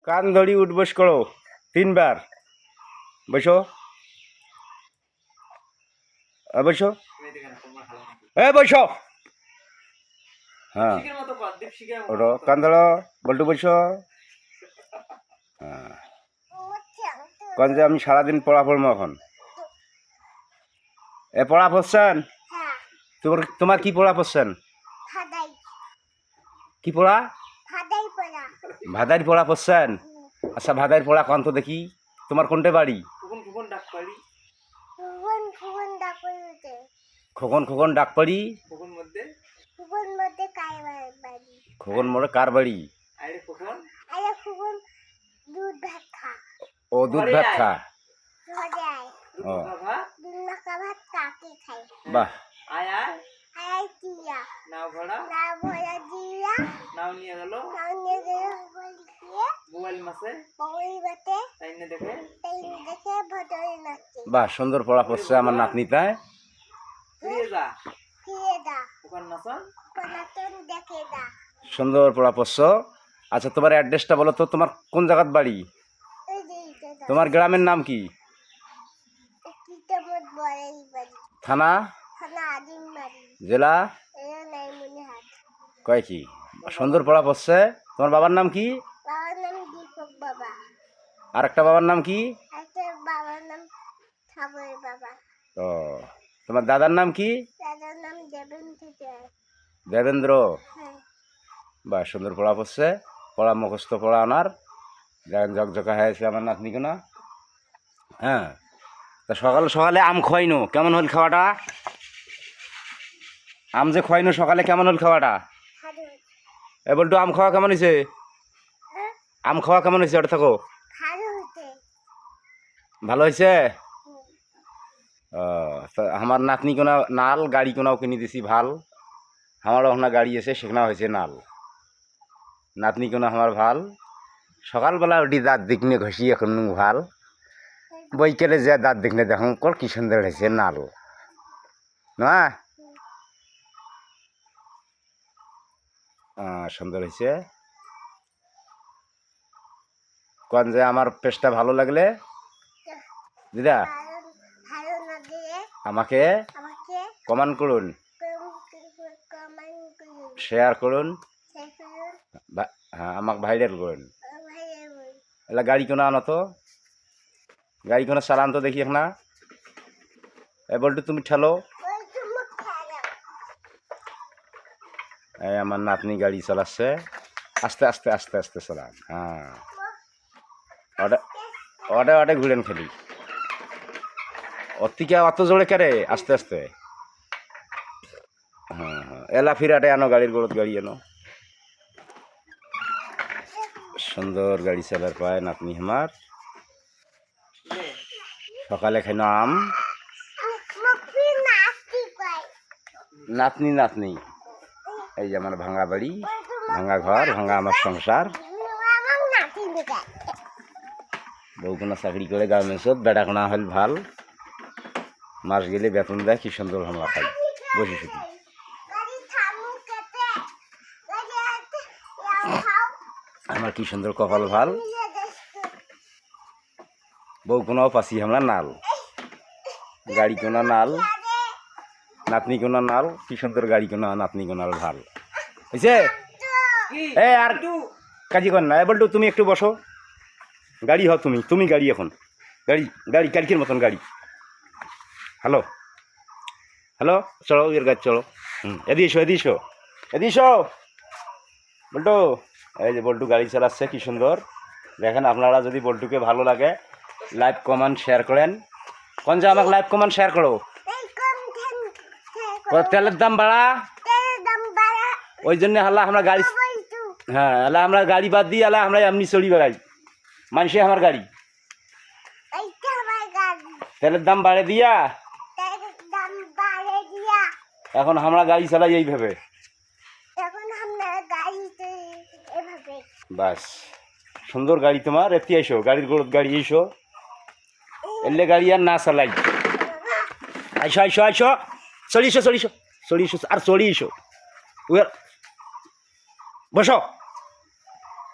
কান ধরি উঠবস করো 3 বার। বসো বসো বসো। হ্যাঁ ওঠো, কান ধরো, বল্টু বসো। হ্যাঁ কান যে আমি সারাদিন পড়া পড়বো এখন। পড়া পড়ছেন? তোমার কি পড়া পড়ছেন? কি পড়া? ভাদাইর পড়া পড়ছেন? আচ্ছা ভাদাইর পড়া কন তো দেখি। তোমার কোনটা বাড়ি? খোকন খোকন ডাকপাড়ি। খোকন মোড়ে কার বাড়ি? ও দুধ ভাত খা। ও বাহ। বাহ সুন্দর পড়া পড়ছে আমার নাতনিটায়। সুন্দর পড়া পড়ছ। আচ্ছা তোমার অ্যাড্রেসটা বলো তো, তোমার কোন জায়গার বাড়ি? তোমার গ্রামের নাম কি? থানা? জেলা? কয় কি? সুন্দর পড়া পড়ছে। তোমার বাবার নাম কি? আর একটা বাবার নাম কি? ও তোমার দাদার নাম কি? দেবেন্দ্র। বা সুন্দর পড়া পড়ছে, পড়া মুখস্থ পড়া আনার ঝকঝকা হয়েছে আমার নাতনিকে না। হ্যাঁ তা সকালে সকালে আম খোয়াইনো, কেমন হল খাওয়াটা? আম যে খোয়াইনো সকালে কেমন হল খাওয়াটা? বলটু আম খাওয়া কেমন হয়েছে? আম খাওয়া কেমন হয়েছে? ওটা থাকো ভালো হয়েছে। আমার নাতনি কোনা নাল গাড়ি কোনাও কিনে দিছি ভাল। আমারও ওখানে গাড়ি আছে, সেখানে হয়েছে নাল। নাতনি কোনা আমার ভাল। সকালবেলা ওটি দাঁত দেখনে ঘষি এখন ভাল। বইকেলে যে দাঁত দেখলে দেখুন কর কি সুন্দর হয়েছে নাল না? সুন্দর হয়েছে। কোন যে আমার পেজটা ভালো লাগলে দিদা আমাকে কমেন্ট করুন, শেয়ার করুন, হ্যাঁ আমাকে ভাইরাল করুন। এলা গাড়ি কোনো আনো তো, গাড়ি কোনো চালান তো দেখি না। বলটু তুমি ঠেলো। এই আমার নাতনি গাড়ি চালাচ্ছে, আস্তে আস্তে আস্তে আস্তে চালান। হ্যাঁ ওটা ওটা ওটা ঘুরেন খালি ওর থেকে অত জোরে কেরে, আস্তে আস্তে। হ্যাঁ হ্যাঁ এলা ফিরাটে আনো, গাড়ির গোড়ত গাড়ি আনো। সুন্দর গাড়ি চালার পায় নাতনি আমার। সকালে খাই আম। নাতনি নাতনি এই যে আমার ভাঙা বাড়ি, ভাঙা ঘর, ভাঙা আমার সংসার। বউকোনা চাকরি করে গার্মেন্টসত, বেড়াকোনা হল ভাল। মাস গেলে বেতন দেয়, কি সুন্দর আমরা খাই বসে শুধু। আমার কি সুন্দর কপাল ভাল। বউকোনাও পাচ্ছি আমরা নাল, গাড়ি কোনা নাল, নাতনি কোনা নাল। কি সুন্দর গাড়ি কোনা নাতনি কোনাল ভাল হয়েছে। আর কাজী কর না। বলটু তুমি একটু বসো, গাড়ি হও তুমি, তুমি গাড়ি এখন, গাড়ি গাড়ি কালকের মতন গাড়ি। হ্যালো হ্যালো চলো এর গাছ চলো। এদিসো এদিসো এদিসো বল্টু। এই যে বল্টু গাড়ি চালাচ্ছে কি সুন্দর। দেখেন আপনারা যদি বল্টুকে ভালো লাগে লাইক কমেন্ট শেয়ার করেন। কোন যে আমাকে লাইক কমেন্ট শেয়ার করো। তেলের দাম বাড়া, ওই জন্য হাল্লা আমরা গাড়ি, হ্যাঁ হাল্লা আমরা গাড়ি বাদ দিই, হাল্লা আমরা এমনি চড়ি বেড়াই। মানুষে আমার গাড়ি, তেলের দাম বাড়ে দিয়া এখন আমরা গাড়ি চালাই এইভাবে। বাস সুন্দর গাড়ি তোমার। এতে আইসো গাড়ির গোড়ত গাড়ি আইসো, এলে গাড়ি আর না চালাই। আইসো আইসো আইসো চড়িয়েছো চড়িয়েছো চড়িয়েছো আর চড়িয়েছো। বসো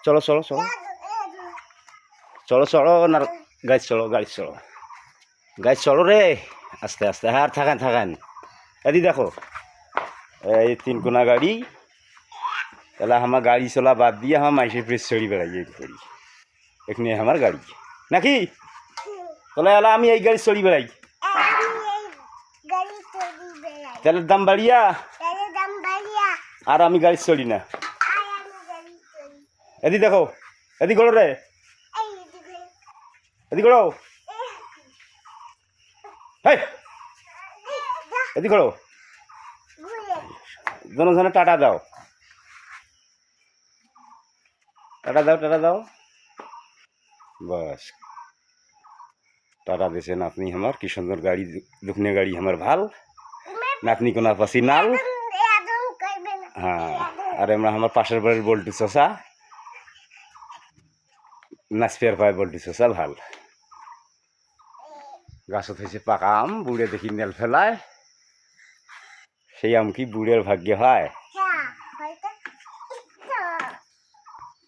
চলো চলো চলো। চলো চলো না গাড়ি চলো গাড়ি চলো রে আস্তে আস্তে হ্যাঁ আর থাকেন এদি দেখো এই 3 কোনা গাড়ি তাহলে আমার গাড়ি চলা বাদ দিয়ে আমার মাইসে প্রেস চড়ি বেড়াই এই করি এখানে আমার গাড়ি নাকি তাহলে এলা আমি এই গাড়ি চড়ি বেড়াই তেলের দাম বাড়িয়া আর আমি গাড়ি চড়ি না এদি দেখো এদি করো রে এদি করো হেই এদি করো দুজনে টাটা দাও টাটা দাও बस टाटा देसे नातनी हमार की सुंदर गाड़ी दुखने गाड़ी हमार भाल नातनी को ना पसी नाल हाँ अरे हमरा हमार पाशर बाड़ीर बल्टू चचा नाचपेर पाए बल्टू चचा भाल गाছত हয়েছে পাকা আম বুড়ে দেখি নেল ফেলায় সেই আম কি বুড়ের ভাগ্যে হয়